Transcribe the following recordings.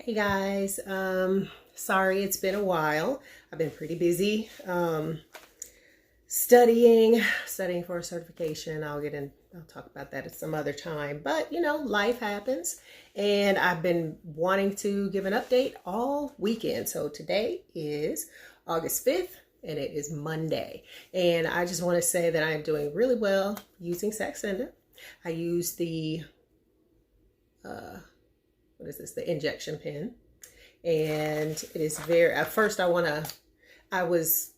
Hey guys, sorry it's been a while. I've been pretty busy studying for a certification. I'll talk about that at some other time. But life happens, and I've been wanting to give an update all weekend. So today is August 5th and it is Monday. And I just want to say that I am doing really well using Saxenda. I use the what is this? The injection pen. And it is at first I was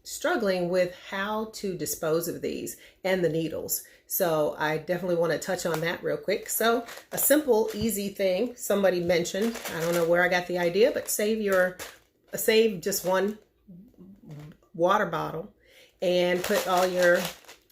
struggling with how to dispose of these and the needles. So I definitely want to touch on that real quick. So a simple, easy thing somebody mentioned, I don't know where I got the idea, but save just one water bottle and put all your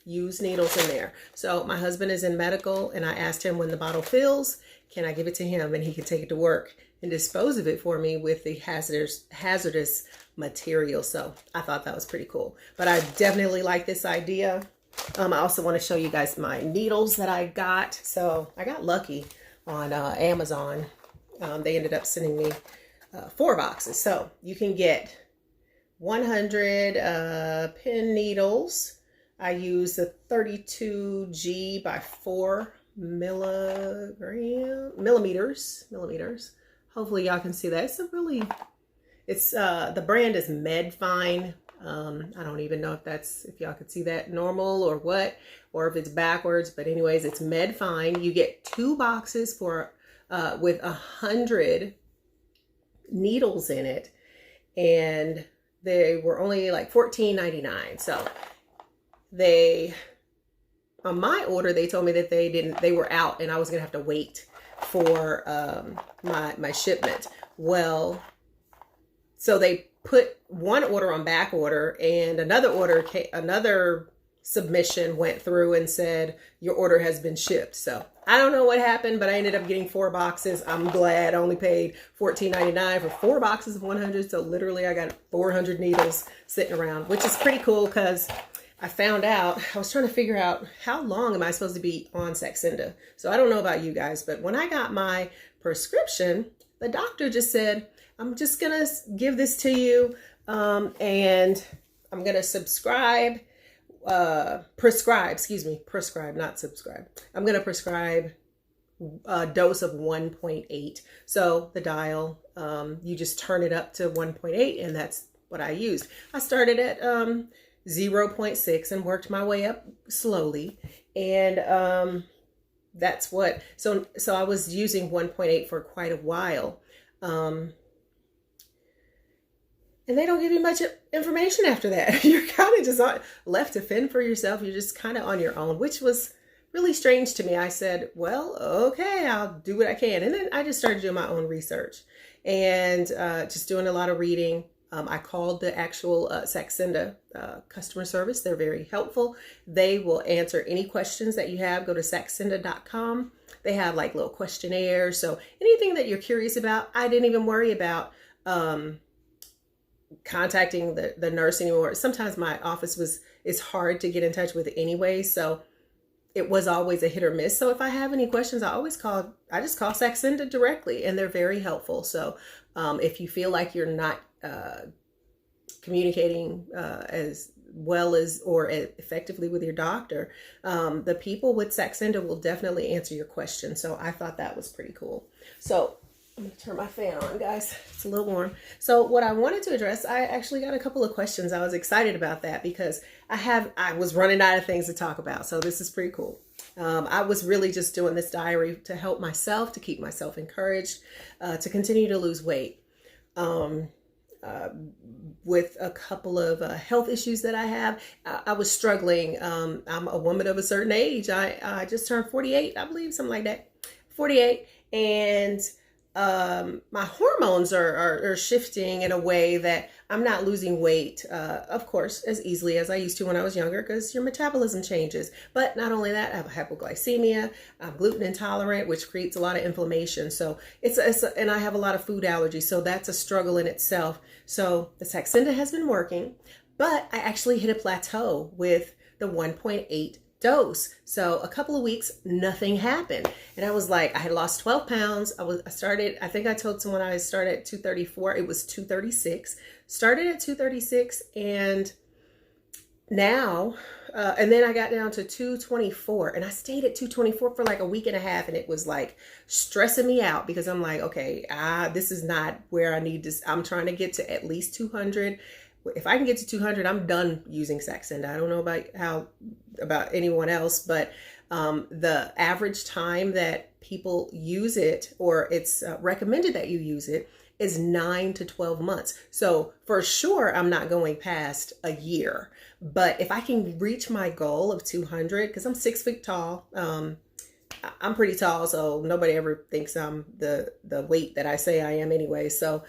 used needles in there. So my husband is in medical, and I asked him when the bottle fills, can I give it to him and he can take it to work and dispose of it for me with the hazardous material. So I thought that was pretty cool. But I definitely like this idea. I also want to show you guys my needles that I got. So I got lucky on Amazon. They ended up sending me 4 boxes. So you can get 100 pin needles. I use the 32G by 4 millimeters. Hopefully y'all can see that. It's the brand is Medfine. I don't even know if y'all could see that normal or what, or if it's backwards, but anyways, it's Medfine. You get 2 boxes for with 100 needles in it, and they were only like $14.99. So on my order, they told me that they were out and I was gonna have to wait for my shipment. Well, so they put one order on back order, and another submission went through and said your order has been shipped. So I don't know what happened, but I ended up getting 4 boxes. I'm glad I only paid $14.99 for 4 boxes of 100. So literally I got 400 needles sitting around, which is pretty cool because I found out, I was trying to figure out how long am I supposed to be on Saxenda. So I don't know about you guys, but when I got my prescription, the doctor just said, I'm just going to give this to you and I'm going to prescribe, not subscribe. I'm going to prescribe a dose of 1.8. So the dial, you just turn it up to 1.8, and that's what I used. I started at 0.6 and worked my way up slowly, and that's what so I was using 1.8 for quite a while, and they don't give you much information after that. You're kind of just left to fend for yourself. You're just kind of on your own, which was really strange to me. I said, well, okay, I'll do what I can, and then I just started doing my own research and just doing a lot of reading. I called the actual Saxenda customer service. They're very helpful. They will answer any questions that you have. Go to saxenda.com. They have like little questionnaires. So anything that you're curious about, I didn't even worry about contacting the nurse anymore. Sometimes my office is hard to get in touch with anyway. So it was always a hit or miss. So if I have any questions, I just call Saxenda directly, and they're very helpful. So if you feel like you're not communicating as well as or effectively with your doctor, the people with Saxenda will definitely answer your questions. So I thought that was pretty cool. So I'm gonna turn my fan on, guys. It's a little warm. So what I wanted to address, I actually got a couple of questions. I was excited about that because I was running out of things to talk about. So this is pretty cool. I was really just doing this diary to help myself, to keep myself encouraged, to continue to lose weight. With a couple of health issues that I have. I was struggling. I'm a woman of a certain age. I just turned 48, I believe, something like that. 48. And my hormones are shifting in a way that I'm not losing weight, of course, as easily as I used to when I was younger, because your metabolism changes. But not only that, I have hypoglycemia, I'm gluten intolerant, which creates a lot of inflammation. So and I have a lot of food allergies. So that's a struggle in itself. So the Saxenda has been working, but I actually hit a plateau with the 1.8 dose. So a couple of weeks, nothing happened. And I was like, I had lost 12 pounds. I think I told someone I started at 234. It was 236. Started at 236 and now, and then I got down to 224 and I stayed at 224 for like a week and a half, and it was like stressing me out because I'm like, okay, this is not where I need to, I'm trying to get to at least 200. If I can get to 200, I'm done using Saxenda. I don't know about anyone else, but the average time that people use it, or it's recommended that you use it, is 9 to 12 months. So for sure, I'm not going past a year. But if I can reach my goal of 200, because I'm 6 feet tall, I'm pretty tall, so nobody ever thinks I'm the weight that I say I am anyway. So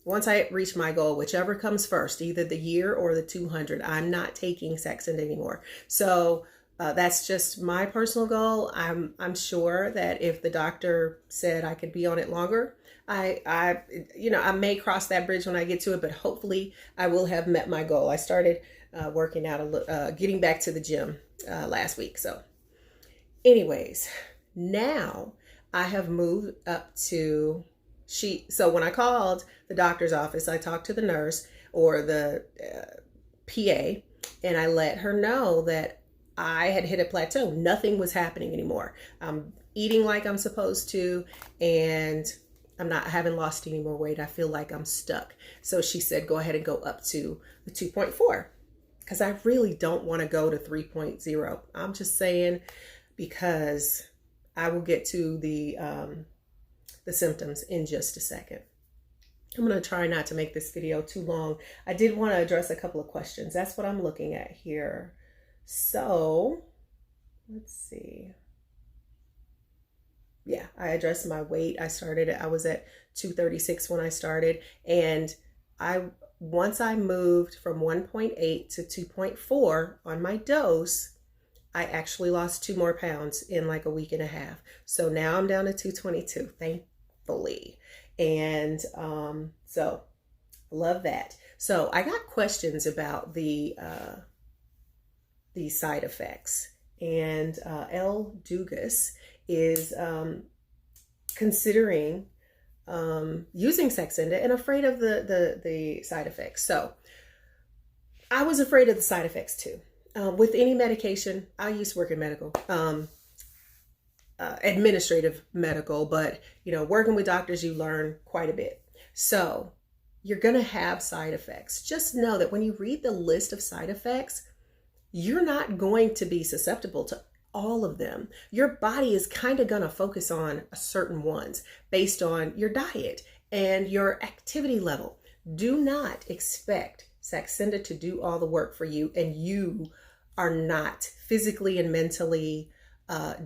once I reach my goal, whichever comes first, either the year or the 200, I'm not taking Saxenda anymore. So that's just my personal goal. I'm sure that if the doctor said I could be on it longer, I may cross that bridge when I get to it, but hopefully I will have met my goal. I started working out, getting back to the gym last week. So anyways, now I have moved up to so when I called the doctor's office, I talked to the nurse or the PA, and I let her know that I had hit a plateau. Nothing was happening anymore. I'm eating like I'm supposed to, and I haven't lost any more weight. I feel like I'm stuck. So she said, go ahead and go up to the 2.4, because I really don't want to go to 3.0. I'm just saying, because I will get to the symptoms in just a second. I'm going to try not to make this video too long. I did want to address a couple of questions. That's what I'm looking at here. So let's see. Yeah, I addressed my weight. I was at 236 when I started. And once I moved from 1.8 to 2.4 on my dose, I actually lost 2 more pounds in like a week and a half. So now I'm down to 222, thankfully. And so I love that. So I got questions about the side effects, and L. Dugas is considering using Saxenda and afraid of the side effects. So I was afraid of the side effects too. With any medication, I used to work in medical, administrative medical, but working with doctors, you learn quite a bit. So you're going to have side effects. Just know that when you read the list of side effects, you're not going to be susceptible to all of them. Your body is kind of going to focus on certain ones based on your diet and your activity level. Do not expect Saxenda to do all the work for you, and you are not physically and mentally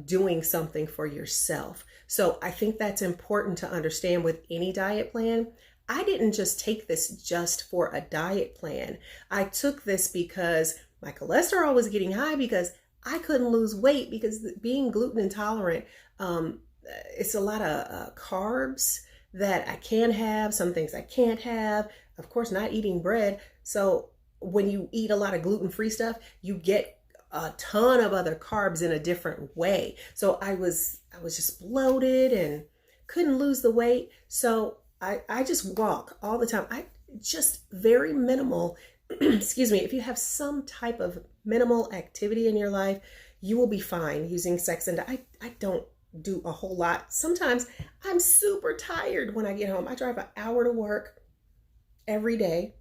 doing something for yourself. So I think that's important to understand with any diet plan. I didn't just take this just for a diet plan. I took this because my cholesterol was getting high, because I couldn't lose weight, because being gluten intolerant, it's a lot of carbs that I can have, some things I can't have. Of course, not eating bread. So when you eat a lot of gluten-free stuff, you get a ton of other carbs in a different way. So I was just bloated and couldn't lose the weight. So I just walk all the time. I just very minimal, excuse me, if you have some type of minimal activity in your life, you will be fine using Saxenda. I don't do a whole lot. Sometimes I'm super tired when I get home. I drive an hour to work every day.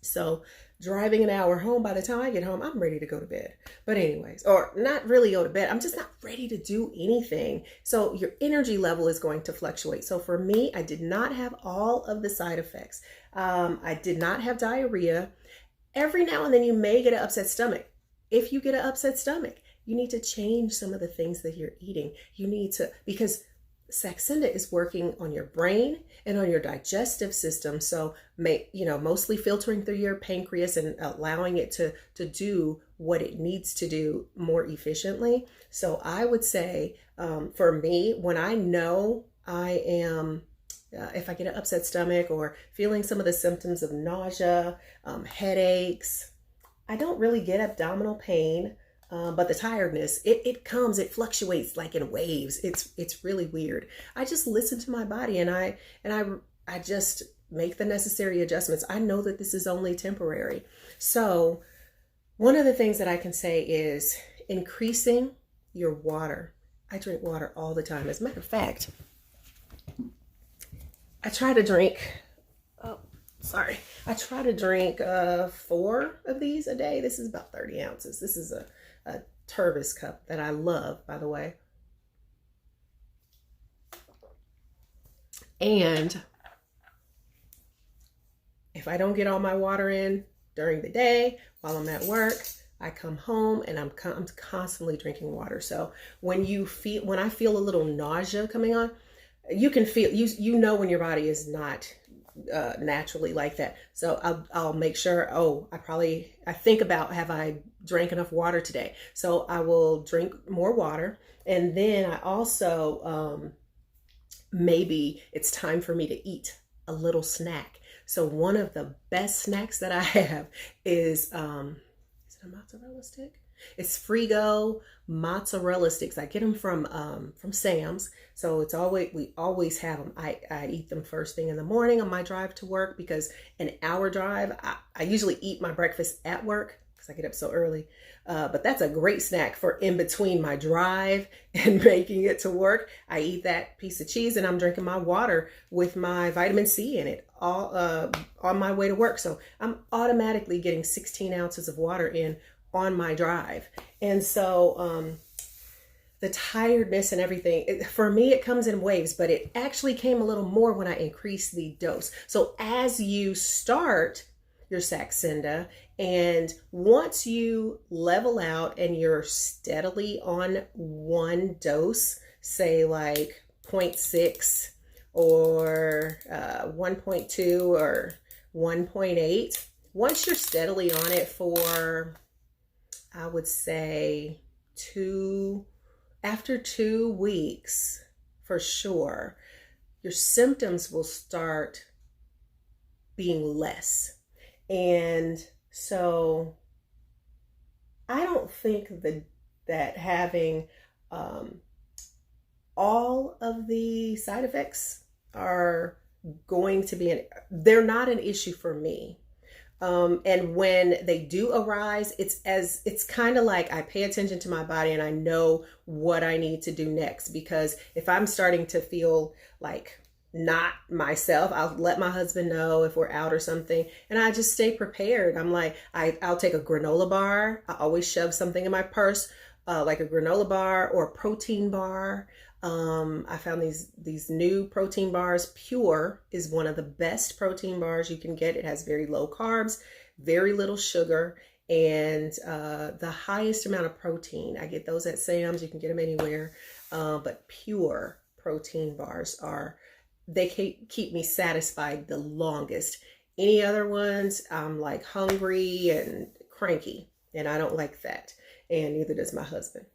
So driving an hour home, by the time I get home, I'm ready to go to bed. But anyways, or not really go to bed, I'm just not ready to do anything. So your energy level is going to fluctuate. So for me, I did not have all of the side effects. I did not have diarrhea. Every now and then you may get an upset stomach. If you get an upset stomach, you need to change some of the things that you're eating. You need to, because Saxenda is working on your brain and on your digestive system. So, mostly filtering through your pancreas and allowing it to do what it needs to do more efficiently. So I would say, for me, when I know I am, if I get an upset stomach or feeling some of the symptoms of nausea, headaches, I don't really get abdominal pain. But the tiredness, it comes, it fluctuates like in waves. It's really weird. I just listen to my body, and I just make the necessary adjustments. I know that this is only temporary. So one of the things that I can say is increasing your water. I drink water all the time. As a matter of fact, I try to drink, I try to drink 4 of these a day. This is about 30 ounces. This is a Tervis cup that I love, by the way. And if I don't get all my water in during the day while I'm at work, I come home and I'm constantly drinking water. So when I feel a little nausea coming on, you can feel, you know when your body is not naturally like that. So I'll make sure, I think about, have I drank enough water today? So I will drink more water. And then I also, maybe it's time for me to eat a little snack. So one of the best snacks that I have is it a mozzarella stick? It's Frigo mozzarella sticks. I get them from Sam's. So we always have them. I eat them first thing in the morning on my drive to work, because an hour drive, I usually eat my breakfast at work because I get up so early. But that's a great snack for in between my drive and making it to work. I eat that piece of cheese and I'm drinking my water with my vitamin C in it all on my way to work. So I'm automatically getting 16 ounces of water in on my drive. And so the tiredness and everything, for me, it comes in waves, but it actually came a little more when I increased the dose. So as you start your Saxenda, and once you level out and you're steadily on one dose, say like 0.6 or 1.2 or 1.8, once you're steadily on it for, I would say after 2 weeks, for sure, your symptoms will start being less. And so I don't think that having all of the side effects are going to be they're not an issue for me. And when they do arise, it's kind of like I pay attention to my body and I know what I need to do next. Because if I'm starting to feel like not myself, I'll let my husband know if we're out or something, and I just stay prepared. I'm like, I'll take a granola bar. I always shove something in my purse, like a granola bar or a protein bar. I found these new protein bars. Pure is one of the best protein bars you can get. It has very low carbs, very little sugar, and the highest amount of protein. I get those at Sam's. You can get them anywhere. But Pure protein bars they keep me satisfied the longest. Any other ones, I'm like hungry and cranky, and I don't like that. And neither does my husband.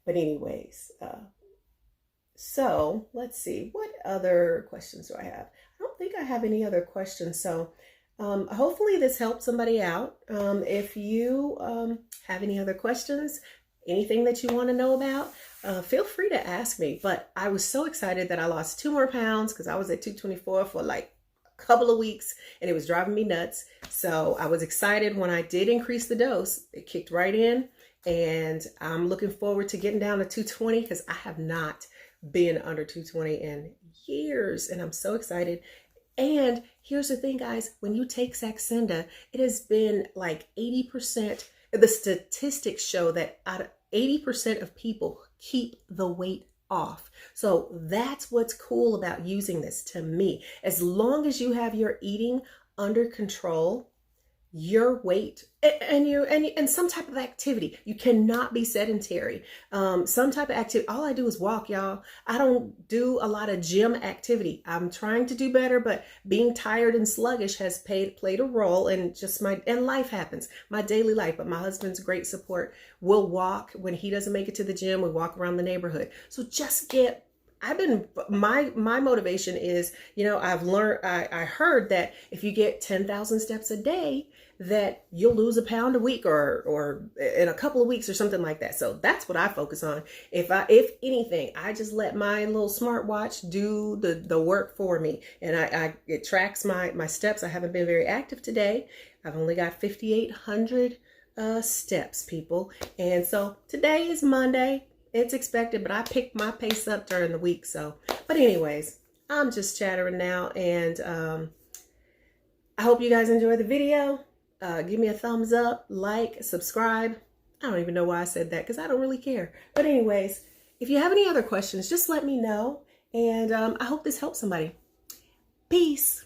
But anyways, so let's see, what other questions do I have? I don't think I have any other questions. So hopefully this helped somebody out. If you have any other questions, anything that you want to know about, feel free to ask me. But I was so excited that I lost 2 more pounds, because I was at 224 for like a couple of weeks and it was driving me nuts. So I was excited when I did increase the dose. It kicked right in, and I'm looking forward to getting down to 220, because I have not been under 220 in years, and I'm so excited. And here's the thing, guys, when you take Saxenda, it has been like 80%. The statistics show that out of 80% of people keep the weight off. So that's what's cool about using this to me. As long as you have your eating under control, your weight and some type of activity. You cannot be sedentary. Some type of activity. All I do is walk, y'all. I don't do a lot of gym activity. I'm trying to do better, but being tired and sluggish has played a role in just and life happens, my daily life. But my husband's great support. We'll walk when he doesn't make it to the gym. We walk around the neighborhood. So just get my motivation is, I've learned, I heard that if you get 10,000 steps a day, that you'll lose a pound a week or in a couple of weeks or something like that. So that's what I focus on. If anything, I just let my little smartwatch do the work for me, and it tracks my steps. I haven't been very active today. I've only got 5,800 steps, people. And so today is Monday. It's expected, but I pick my pace up during the week. So, but anyways, I'm just chattering now, and I hope you guys enjoy the video. Give me a thumbs up, like, subscribe. I don't even know why I said that, because I don't really care. But anyways, if you have any other questions, just let me know. And I hope this helps somebody. Peace.